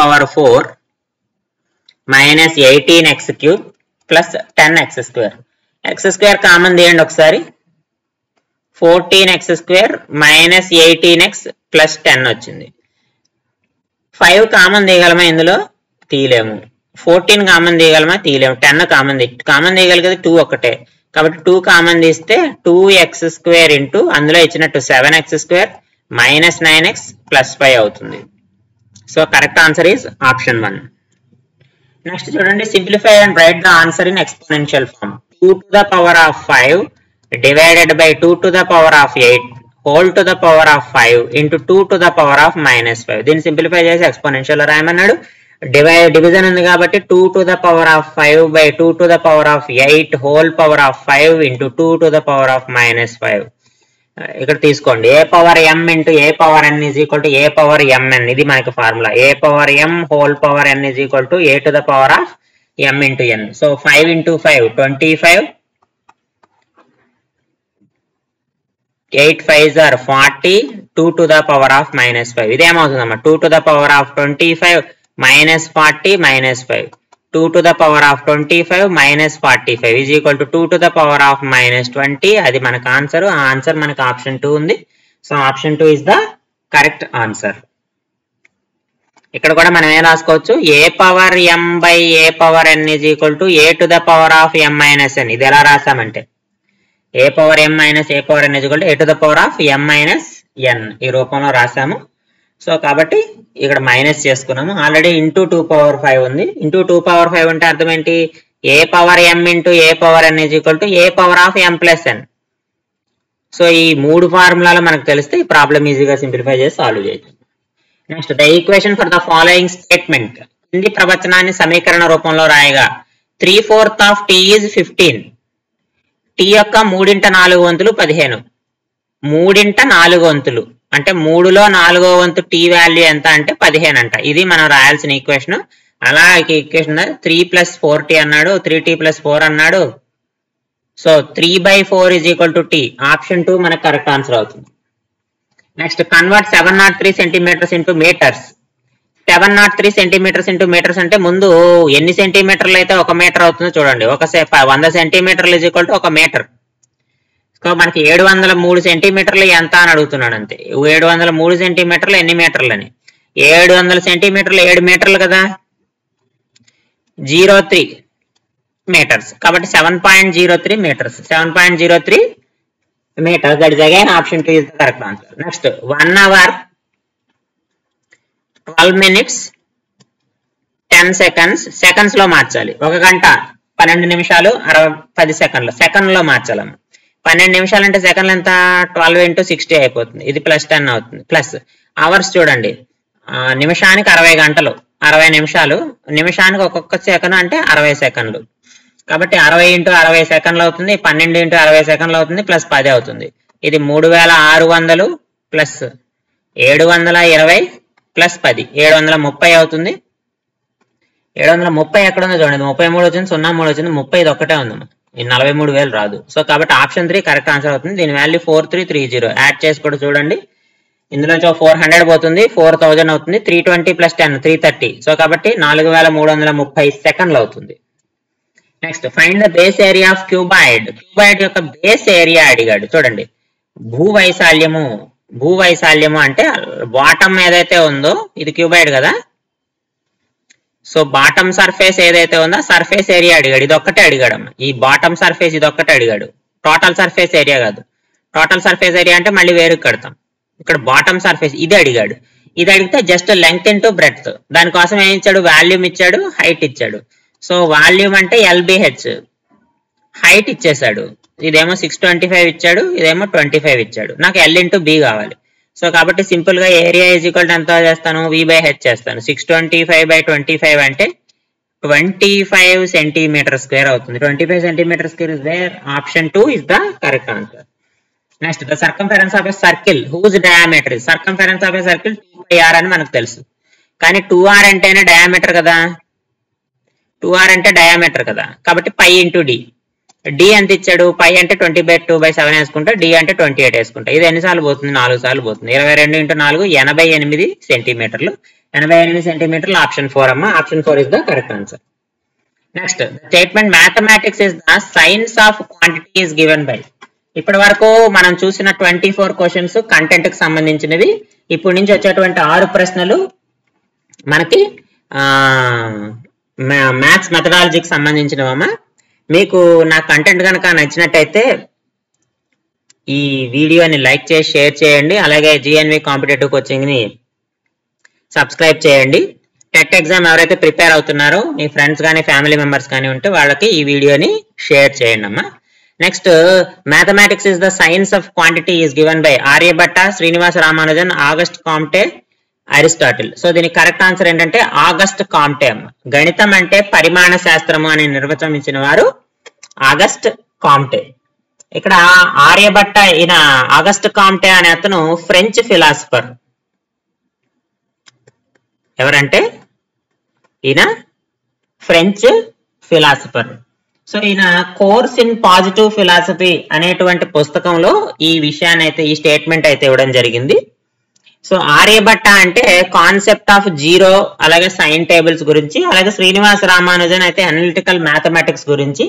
Speaker 1: minus 18x³ plus 10x². x² common తీయండి ఒకసారి, 14x² మైనస్ 18x ప్లస్ 10 వచ్చింది. 5 కామన్ తీయగలమా ఇందులో? తీయలేము. 14 కామన్ తీయగలమా? తీయలేము. 10 కామన్ తీయగలిగేది 2 ఒకటే, కాబట్టి 2 కామన్ తీస్తే 2x² ఇంటూ అందులో ఇచ్చినట్టు 7x² మైనస్ 9x ప్లస్ 5 అవుతుంది. So correct answer is option 1. Next చూడండి, simplify and write the answer in exponential form. 2⁵ divided by 2⁸ whole to the power of 5 into 2⁻⁻5. దీన్ని simplify చేసి exponential రాయమన్నాడు. Division ఉంది కాబట్టి 2⁵ by 2⁸ whole power of 5 into 2⁻⁻5. ఇక్కడ తీసుకోండి, a⁴m into a⁴n is equal to a⁴mn. ఇది మనకి formula. a⁴m whole power n is equal to a⁴m into n. So 5 × 5 25, 8 5s are 40, 2⁻⁻5. ఇదేమవుతుందమ్మా, 2⁻25 minus 40 minus 5, 2⁻25 minus 45 is equal to 2⁻⁻20. అది మనకు answer. ఆ answer మనకు option 2 ఉంది. So option 2 is the correct answer. ఇక్కడ కూడా మనం ఏం రాసుకోవచ్చు, a⁴m by a⁴n is equal to a⁻m−n. ఇది ఎలా రాసామంటే a⁴m minus a⁴n is equal to a⁻m−n ఈ రూపంలో రాసాము. సో కాబట్టి ఇక్కడ మైనస్ చేసుకున్నాము. ఆల్రెడీ ఇంటూ 2⁵ ఉంది. ఇంటూ 2⁵ అంటే అర్థం ఏంటి, a⁴m into a⁴n is equal to a⁴m+n. So ఈ 3 ఫార్ములాలు మనకు తెలిస్తే ఈ ప్రాబ్లం ఈజీగా సింప్లిఫై చేసి సాల్వ్ చేయొచ్చు. Next the equation for the following statement. కింది ప్రవచనాన్ని సమీకరణ రూపంలో రాయగా 3/4 ఆఫ్ t ఈజ్ 15. t యొక్క 3/4 వంతులు 15. 3/4 వంతులు అంటే 3లో 4వ వంతు t వాల్యూ ఎంత అంటే 15 అంట. ఇది మనం రాయాల్సిన ఈక్వేషన్. అలా ఈక్వేషన్ 3 + 4t అన్నాడు, 3t + 4 అన్నాడు. So 3/4 is equal to t. Option 2 మనకు కరెక్ట్ ఆన్సర్ అవుతుంది. Next convert 703 centimetres into metres. 703 centimetres into metres అంటే ముందు ఎన్ని సెంటీమీటర్లు అయితే 1 మీటర్ అవుతుందో చూడండి. 100 సెంటీమీటర్లు is equal to 1 metre. So మనకి 703 సెంటీమీటర్లు ఎంత అని అడుగుతున్నాడు అంతే. 703 సెంటీమీటర్లు ఎన్ని మీటర్లు అని. 700 సెంటీమీటర్లు 7 మీటర్లు కదా, 03 మీటర్స్. కాబట్టి 7.03 metres. 7.03 meters. That is again option 2 is the correct answer. Next 1 hour 12 minutes 10 seconds. Seconds లో మార్చాలి. 1 గంట 12 నిమిషాలు 10 సెకండ్లు సెకండ్లో మార్చాలమ్మ. 12 నిమిషాలు అంటే సెకండ్లు ఎంత, 12 × 60 అయిపోతుంది. ఇది +10 అవుతుంది. ప్లస్ అవర్స్ చూడండి, నిమిషానికి 60 గంటలు 60 నిమిషాలు, నిమిషానికి ఒక్కొక్క సెకండ్ అంటే 60 సెకండ్లు. కాబట్టి 60 × 60 సెకండ్లు అవుతుంది, 12 × 60 సెకండ్లు అవుతుంది, ప్లస్ 10 అవుతుంది. ఇది 3600 ప్లస్ 720 ప్లస్ 10 730 అవుతుంది. 730 ఎక్కడ ఉందో చూడండి, 33 వచ్చింది, 03 వచ్చింది, 30 ఇది ఒక్కటే ఉందమ్మా. ఇది 43,000 రాదు. సో కాబట్టి ఆప్షన్ 3 కరెక్ట్ ఆన్సర్ అవుతుంది. దీని వాల్యూ 4330. యాడ్ చేసి కూడా చూడండి, ఇందులో 400 పోతుంది, 4000 అవుతుంది, 320 + 10 330. సో కాబట్టి 4330 సెకండ్లు అవుతుంది. Next find the base area of cuboid. Cuboid యొక్క బేస్ ఏరియా అడిగాడు. చూడండి, భూ వైశాల్యము భూవైశాల్యము అంటే బాటమ్ ఏదైతే ఉందో ఇది క్యూబాయిడ్ కదా, సో బాటమ్ సర్ఫేస్ ఏదైతే ఉందో సర్ఫేస్ ఏరియా అడిగాడు, ఇది ఒక్కటే అడిగాడు అమ్మ. ఈ బాటమ్ సర్ఫేస్ ఇది ఒక్కటే అడిగాడు, టోటల్ సర్ఫేస్ ఏరియా కాదు. టోటల్ సర్ఫేస్ ఏరియా అంటే మళ్ళీ వేరు కడతాం. ఇక్కడ బాటమ్ సర్ఫేస్ ఇది అడిగాడు. ఇది అడిగితే జస్ట్ లెంగ్త్ ఇంటూ బ్రెడ్త్. దానికోసం ఏం ఇచ్చాడు, వాల్యూమ్ ఇచ్చాడు, హైట్ ఇచ్చాడు. సో వాల్యూమ్ అంటే LBH, హైట్ ఇచ్చేసాడు. ఇదేమో 625 ఇచ్చాడు, ఇదేమో 25 ఇచ్చాడు. నాకు L ఇంటూ B కావాలి. సో కాబట్టి సింపుల్ గా ఏరియా ఈజ్ ఈక్వల్ టు ఎంత చేస్తాను, V/H చేస్తాను. 625/25 అంటే 25 సెంటీమీటర్ స్క్వేర్ అవుతుంది. 25 centimetre square is there. Option 2 is the correct answer. Next, the circumference of a circle whose diameter is. Circumference of a circle 2πr అని మనకు తెలుసు, కానీ 2r అంటేనే డయామీటర్ కదా, 2r అంటే డయామీటర్ కదా, కాబట్టి π ఇంటూ d. d ఎంత ఇచ్చాడు, π అంటే 20/2/7 వేసుకుంటా, d అంటే 28 వేసుకుంటా. ఇది ఎన్నిసార్లు పోతుంది, 4 సార్లు పోతుంది. 22 × 4 88 సెంటీమీటర్లు. 88 సెంటీమీటర్లు ఆప్షన్ 4 అమ్మ. Option 4 is the correct answer. Next, statement mathematics is the science of quantity is given by. ఇప్పటి వరకు మనం చూసిన 24 క్వశ్చన్స్ కంటెంట్ కి సంబంధించినవి. ఇప్పటి నుంచి వచ్చేటువంటి 6 ప్రశ్నలు మనకి మ్యాథ్స్ మెథడాలజీకి సంబంధించినవమ్మా. మీకు నా కంటెంట్ కనుక నచ్చినట్టయితే ఈ వీడియోని లైక్ చేసి షేర్ చేయండి. అలాగే GNV కాంపిటేటివ్ కోచింగ్ ని సబ్స్క్రైబ్ చేయండి. టెట్ ఎగ్జామ్ ఎవరైతే ప్రిపేర్ అవుతున్నారో మీ ఫ్రెండ్స్ కానీ ఫ్యామిలీ మెంబర్స్ కానీ ఉంటే వాళ్ళకి ఈ వీడియోని షేర్ చేయండి అమ్మా. Next, mathematics is the science of quantity is given by Aryabhata, Srinivasa Ramanujan, Auguste Comte, Aristotle. So దీనికి కరెక్ట్ ఆన్సర్ ఏంటంటే ఆగస్ట్ కాంటే అమ్మ. గణితం అంటే పరిమాణ శాస్త్రము అని నిర్వచించిన వారు ఆగస్ట్ కాంటే. ఇక్కడ ఆర్యభట్ట, ఈయన ఆగస్ట్ కాంటే అనే అతను ఫ్రెంచ్ ఫిలాసఫర్. ఎవరంటే ఈయన ఫ్రెంచ్ ఫిలాసఫర్. సో ఈయన కోర్స్ ఇన్ పాజిటివ్ ఫిలాసఫీ అనేటువంటి పుస్తకంలో ఈ విషయాన్ని అయితే, ఈ స్టేట్మెంట్ అయితే ఇవ్వడం జరిగింది. సో ఆర్యభట్ట అంటే కాన్సెప్ట్ ఆఫ్ జీరో, అలాగే సైన్ టేబుల్స్ గురించి, అలాగే శ్రీనివాస రామానుజన్ అయితే అనలిటికల్ మ్యాథమెటిక్స్ గురించి,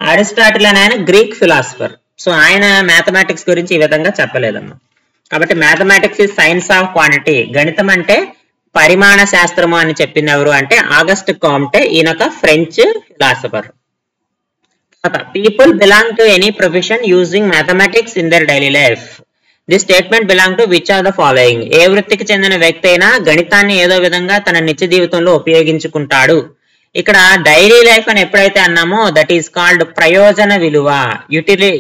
Speaker 1: అరిస్టాటిల్ అని ఆయన గ్రీక్ ఫిలాసఫర్. సో ఆయన మ్యాథమెటిక్స్ గురించి ఈ విధంగా చెప్పలేదమ్మా. కాబట్టి mathematics is science of quantity, గణితం అంటే పరిమాణ శాస్త్రము అని చెప్పింది ఎవరు అంటే ఆగస్ట్ కాంటే. ఈయనొక French philosopher. People belong to any profession using mathematics in their daily life. This statement belong to which are the following. ఏ వృత్తికి చెందిన వ్యక్తి అయినా గణితాన్ని ఏదో విధంగా తన నిత్య జీవితంలో ఉపయోగించుకుంటాడు. ఇక్కడ డైలీ లైఫ్ అని ఎప్పుడైతే అన్నామో దట్ ఈస్ కాల్డ్ ప్రయోజన విలువ,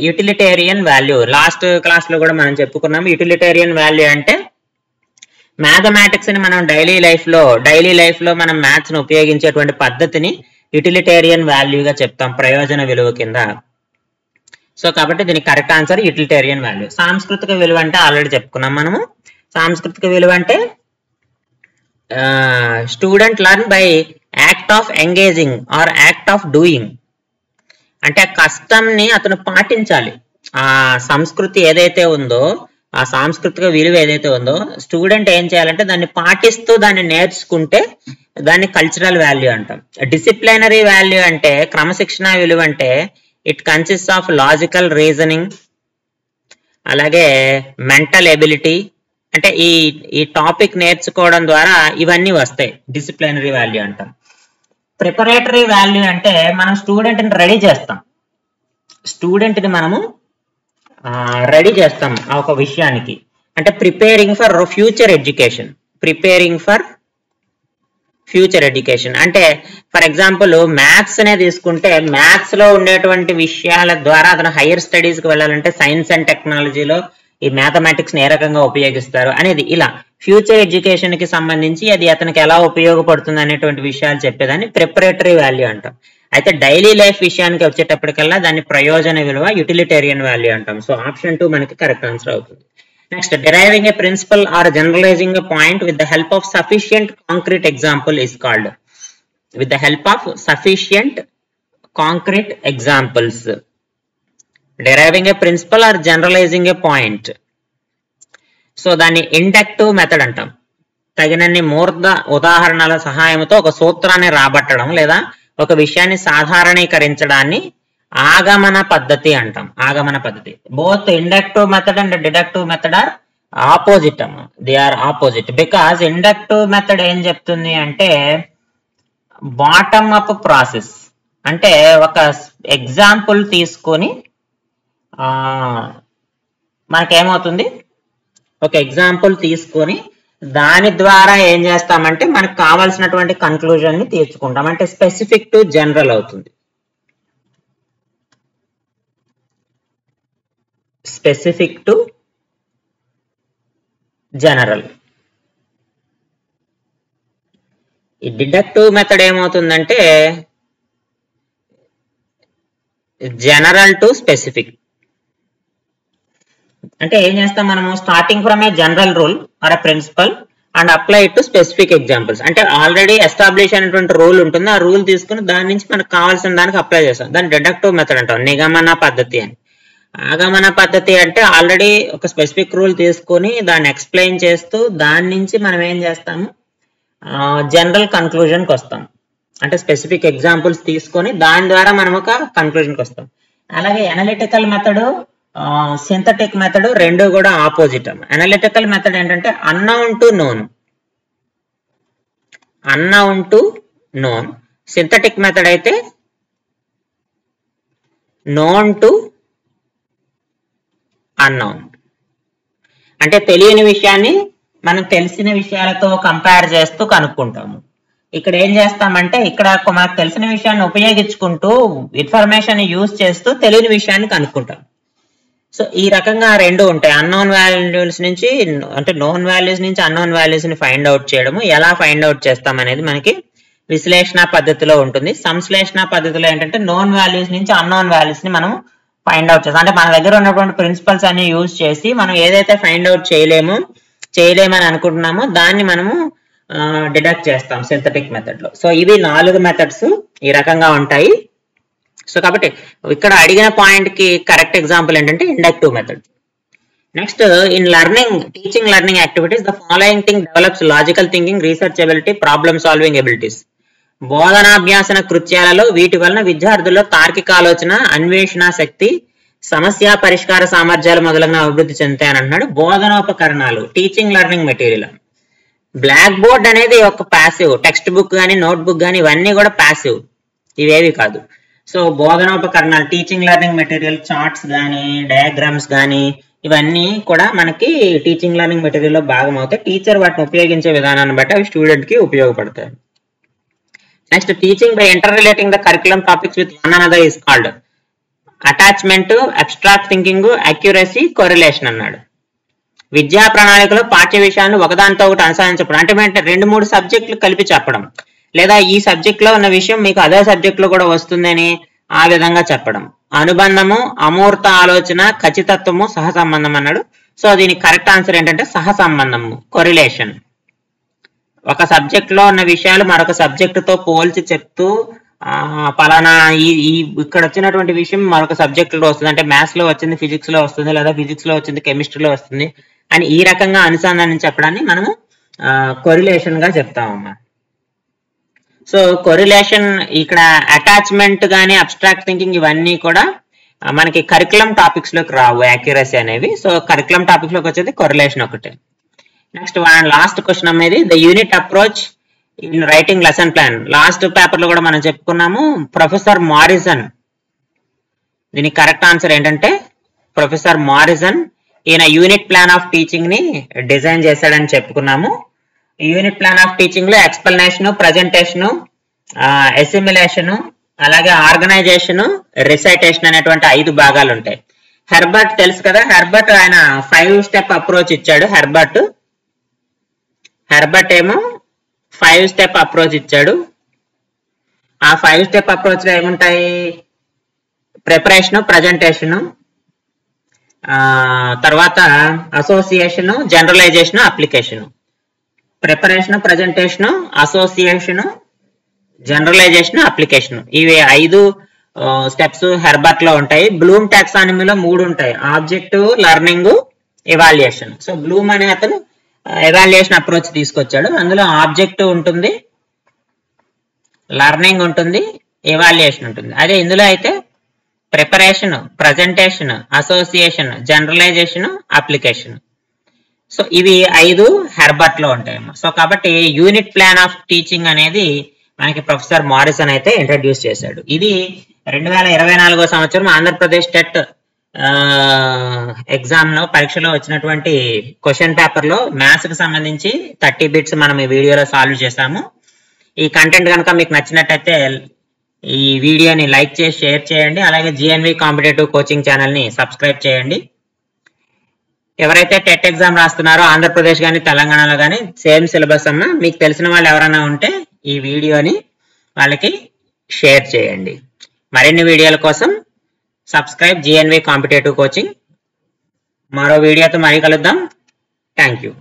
Speaker 1: యూటిలిటేరియన్ వాల్యూ. లాస్ట్ క్లాస్ లో కూడా మనం చెప్పుకున్నాము. యూటిలిటేరియన్ వాల్యూ అంటే మ్యాథమెటిక్స్ ని మనం డైలీ లైఫ్ లో మనం మ్యాథ్స్ ను ఉపయోగించేటువంటి పద్ధతిని యూటిలిటేరియన్ వాల్యూగా చెప్తాం, ప్రయోజన విలువ కింద. సో కాబట్టి దీనికి కరెక్ట్ ఆన్సర్ యూటిలిటేరియన్ వాల్యూ. సాంస్కృతిక విలువ అంటే ఆల్రెడీ చెప్పుకున్నాం మనము. సాంస్కృతిక విలువ అంటే student learn by act of engaging are act of doing. అంటే కష్టంని అతను పాటించాలి. ఆ సంస్కృతి ఏదైతే ఉందో, ఆ సాంస్కృతిక విలువ ఏదైతే ఉందో, స్టూడెంట్ ఏం చేయాలంటే దాన్ని పాటిస్తూ దాన్ని నేర్చుకుంటే దాన్ని కల్చరల్ వాల్యూ అంటాం. డిసిప్లినరీ వాల్యూ అంటే క్రమశిక్షణ విలువ అంటే it consist of logical reasoning, అలాగే మెంటల్ ఎబిలిటీ. అంటే ఈ టాపిక్ నేర్చుకోవడం ద్వారా ఇవన్నీ వస్తాయి, డిసిప్లినరీ వాల్యూ అంటాం. ప్రిపరేటరీ వాల్యూ అంటే మనం స్టూడెంట్ని రెడీ చేస్తాం, స్టూడెంట్ని మనము రెడీ చేస్తాం ఆ ఒక విషయానికి. అంటే ప్రిపేరింగ్ ఫర్ ఫ్యూచర్ ఎడ్యుకేషన్, అంటే ఫర్ ఎగ్జాంపుల్ మ్యాథ్స్ నే తీసుకుంటే మ్యాథ్స్ లో ఉండేటువంటి విషయాల ద్వారా అతను హైయర్ స్టడీస్ కి వెళ్ళాలంటే సైన్స్ అండ్ టెక్నాలజీలో ఈ మ్యాథమెటిక్స్ ని ఏ రకంగా ఉపయోగిస్తారు అనేది, ఇలా ఫ్యూచర్ ఎడ్యుకేషన్ కి సంబంధించి అది అతనికి ఎలా ఉపయోగపడుతుంది అనేటువంటి విషయాలు చెప్పేదాన్ని ప్రిపరేటరీ వాల్యూ అంటాం. అయితే డైలీ లైఫ్ విషయానికి వచ్చేటప్పటికల్లా దాన్ని ప్రయోజన విలువ, యూటిలిటేరియన్ వాల్యూ అంటాం. సో ఆప్షన్ 2 మనకి కరెక్ట్ ఆన్సర్ అవుతుంది. Next, deriving a principle or generalizing a point with the help of sufficient concrete example is called. With the help of sufficient concrete examples, deriving a principle or generalizing a point. So దాన్ని inductive method అంటాం. తగినన్ని మూర్ధ ఉదాహరణల సహాయంతో ఒక సూత్రాన్ని రాబట్టడం లేదా ఒక విషయాన్ని సాధారణీకరించడాన్ని ఆగమన పద్ధతి అంటాం. ఆగమన పద్ధతి. Both inductive method and deductive method are opposite అమ్మ, they are opposite. Because inductive method ఏం చెప్తుంది అంటే బాటమ్ అప్ ప్రాసెస్. అంటే ఒక ఎగ్జాంపుల్ తీసుకొని మనకేమవుతుంది, ఒక ఎగ్జాంపుల్ తీసుకొని దాని ద్వారా ఏం చేస్తామంటే మనకు కావాల్సినటువంటి కన్క్లూజన్ ని తీర్చుకుంటాం. అంటే స్పెసిఫిక్ టు జనరల్ అవుతుంది. Specific to general. ఈ డిడక్టివ్ మెథడ్ ఏమవుతుందంటే జనరల్ టు స్పెసిఫిక్. అంటే ఏం చేస్తాం మనము, starting from a general rule or a principle and apply it to specific examples. అంటే ఆల్రెడీ ఎస్టాబ్లిష్ అయినటువంటి రూల్ ఉంటుంది, ఆ రూల్ తీసుకుని దాని నుంచి మనకు కావాల్సిన దానికి అప్లై చేస్తాం. దాన్ని డిడక్టివ్ మెథడ్ అంటాం, నిగమన పద్ధతి అని. ఆగమన పద్ధతి అంటే ఆల్రెడీ ఒక స్పెసిఫిక్ రూల్ తీసుకొని దాన్ని ఎక్స్ప్లెయిన్ చేస్తూ దాని నుంచి మనం ఏం చేస్తాము, జనరల్ కన్క్లూజన్కి వస్తాం. అంటే స్పెసిఫిక్ ఎగ్జాంపుల్స్ తీసుకొని దాని ద్వారా మనం ఒక కన్క్లూజన్కి వస్తాం. అలాగే అనలిటికల్ మెథడ్, సింథటిక్ మెథడ్ రెండు కూడా ఆపోజిట్. అనలిటికల్ మెథడ్ ఏంటంటే unknown to known, unknown to known. Synthetic method అయితే నోన్ టు అన్నౌన్. అంటే తెలియని విషయాన్ని మనం తెలిసిన విషయాలతో కంపేర్ చేస్తూ కనుక్కుంటాము. ఇక్కడ ఏం చేస్తామంటే ఇక్కడ మనకు తెలిసిన విషయాన్ని ఉపయోగించుకుంటూ ఇన్ఫర్మేషన్ యూజ్ చేస్తూ తెలియని విషయాన్ని కనుక్కుంటాం. సో ఈ రకంగా రెండు ఉంటాయి. అన్నోన్ వాల్యూస్ నుంచి, అంటే నోన్ వాల్యూస్ నుంచి అన్నోన్ వాల్యూస్ ని ఫైండ్ అవుట్ చేయడము. ఎలా ఫైండ్ అవుట్ చేస్తాం అనేది మనకి విశ్లేషణ పద్ధతిలో ఉంటుంది. సంశ్లేషణ పద్ధతిలో ఏంటంటే నోన్ వాల్యూస్ నుంచి అన్నోన్ వాల్యూస్ ని మనం ఫైండ్ అవుట్ చేస్తాం. అంటే మన దగ్గర ఉన్నటువంటి ప్రిన్సిపల్స్ అన్ని యూజ్ చేసి మనం ఏదైతే ఫైండ్ అవుట్ చేయలేమని అనుకుంటున్నామో దాన్ని మనము డిడక్ట్ చేస్తాం సింథటిక్ మెథడ్ లో. సో ఇవి 4 మెథడ్స్ ఈ రకంగా ఉంటాయి. సో కాబట్టి ఇక్కడ అడిగిన పాయింట్ కి కరెక్ట్ ఎగ్జాంపుల్ ఏంటంటే inductive method. Next, in learning, teaching learning activities the following thing develops logical thinking, research ability, problem solving abilities. బోధనాభ్యాసన కృత్యాలలో వీటి వలన విద్యార్థుల్లో తార్కిక ఆలోచన, అన్వేషణ శక్తి, సమస్య పరిష్కార సామర్థ్యాలు మొదలైన అభివృద్ధి చెందుతాయని అంటున్నాడు. బోధనోపకరణాలు, teaching learning material. Black board అనేది ఒక ప్యాసివ్, టెక్స్ట్ బుక్ కానీ నోట్ బుక్ కానీ ఇవన్నీ కూడా ప్యాసివ్, ఇవేవి కాదు. సో బోధనోపకరణాలు, టీచింగ్ లెర్నింగ్ మెటీరియల్, చార్ట్స్ కానీ డయాగ్రామ్స్ కానీ ఇవన్నీ కూడా మనకి టీచింగ్ లెర్నింగ్ మెటీరియల్ లో భాగం అవుతాయి. టీచర్ వాటిని ఉపయోగించే విధానాన్ని బట్టి అవి స్టూడెంట్ కి ఉపయోగపడతాయి. Next, teaching by inter relating the curriculum topics with one another is called attachment, abstract thinking, accuracy, correlation అన్నాడు. విద్యా ప్రణాళికలో పాఠ్య విషయాన్ని ఒకదానితో ఒకటి అనుసరించడం. అంటే 2-3 సబ్జెక్టులు కలిపి చెప్పడం, లేదా ఈ సబ్జెక్ట్ లో ఉన్న విషయం మీకు అదే సబ్జెక్ట్ లో కూడా వస్తుందని ఆ విధంగా చెప్పడం. అనుబంధము, అమూర్త ఆలోచన, ఖచ్చితత్వము, సహసంబంధం అన్నాడు. సో దీనికి కరెక్ట్ ఆన్సర్ ఏంటంటే సహసంబంధము, కొరిలేషన్. ఒక సబ్జెక్ట్ లో ఉన్న విషయాలు మరొక సబ్జెక్ట్ తో పోల్చి చెప్తూ పలానా ఇక్కడ వచ్చినటువంటి విషయం మరొక సబ్జెక్ట్ లో వస్తుంది, అంటే మ్యాథ్స్ లో వచ్చింది ఫిజిక్స్ లో వస్తుంది, లేదా ఫిజిక్స్ లో వచ్చింది కెమిస్ట్రీలో వస్తుంది అని ఈ రకంగా అనుసంధానం చెప్పడాన్ని మనము కొరిలేషన్ గా చెప్తామమ్మా. సో కొరిలేషన్ ఇక్కడ అటాచ్మెంట్ గానీ అబ్స్ట్రాక్ట్ థింకింగ్ ఇవన్నీ కూడా మనకి కరికులం టాపిక్స్ లోకి రావు, యాక్యురసీ అనేవి. సో కరికులం టాపిక్స్ లోకి వచ్చేది కొరిలేషన్ ఒకటే. నెక్స్ట్ లాస్ట్ క్వశ్చన్ అనేది the unit approach in writing lesson plan. Last paper లో కూడా మనం చెప్పుకున్నాము, ప్రొఫెసర్ మారిసన్. దీనికి కరెక్ట్ ఆన్సర్ ఏంటంటే ప్రొఫెసర్ మారిసన్. ఈయన యూనిట్ ప్లాన్ ఆఫ్ టీచింగ్ ని డిజైన్ చేశాడని చెప్పుకున్నాము. యూనిట్ ప్లాన్ ఆఫ్ టీచింగ్ లో ఎక్స్ప్లెనేషన్, ప్రజెంటేషన్, అసిమిలేషన్, అలాగే ఆర్గనైజేషన్, రిసైటేషన్ అనేటువంటి 5 భాగాలు ఉంటాయి. హెర్బర్ట్ తెలుసు కదా, హెర్బర్ట్ ఆయన 5 స్టెప్ అప్రోచ్ ఇచ్చాడు. హెర్బర్ట్ ఏమో 5 స్టెప్ అప్రోచ్ ఇచ్చాడు. ఆ 5 స్టెప్ అప్రోచ్ లో ఏముంటాయి, ప్రిపరేషన్, ప్రజెంటేషన్, తర్వాత association, generalisation, application. Preparation, presentation, association, generalisation, application. ఇవి 5 స్టెప్స్ హెర్బర్ట్ లో ఉంటాయి. బ్లూమ్ టాక్సానమీలో 3 ఉంటాయి, objective, learning, evaluation. So Bloom అనే అతను ఎవాల్యుయేషన్ అప్రోచ్ తీసుకొచ్చాడు. అందులో ఆబ్జెక్టివ్ ఉంటుంది, లెర్నింగ్ ఉంటుంది, ఎవాల్యుయేషన్ ఉంటుంది. అదే ఇందులో అయితే preparation, presentation, association, generalisation, application. So ఇవి 5 హెర్బర్ట్ లో ఉంటాయి. సో కాబట్టి యూనిట్ ప్లాన్ ఆఫ్ టీచింగ్ అనేది మనకి ప్రొఫెసర్ మారిసన్ అయితే ఇంట్రడ్యూస్ చేశాడు. ఇది 2024 సంవత్సరం ఆంధ్రప్రదేశ్ టెట్ ఎగ్జామ్ లో పరీక్షలో వచ్చినటువంటి క్వశ్చన్ పేపర్ లో మ్యాథ్స్ కి సంబంధించి 30 బిట్స్ మనం ఈ వీడియోలో సాల్వ్ చేసాము. ఈ కంటెంట్ కనుక మీకు నచ్చినట్టయితే ఈ వీడియోని లైక్ చేసి షేర్ చేయండి. అలాగే జిఎన్వి కాంపిటేటివ్ కోచింగ్ ఛానల్ ని సబ్స్క్రైబ్ చేయండి. ఎవరైతే టెట్ ఎగ్జామ్ రాస్తున్నారో ఆంధ్రప్రదేశ్ కానీ తెలంగాణలో కానీ సేమ్ సిలబస్ అమ్మా, మీకు తెలిసిన వాళ్ళు ఎవరైనా ఉంటే ఈ వీడియోని వాళ్ళకి షేర్ చేయండి. మరిన్ని వీడియోల కోసం సబ్స్క్రైబ్ జిఎన్వి కాంపిటేటివ్ కోచింగ్. మరో వీడియోతో మరీ కలుద్దాం. Thank you.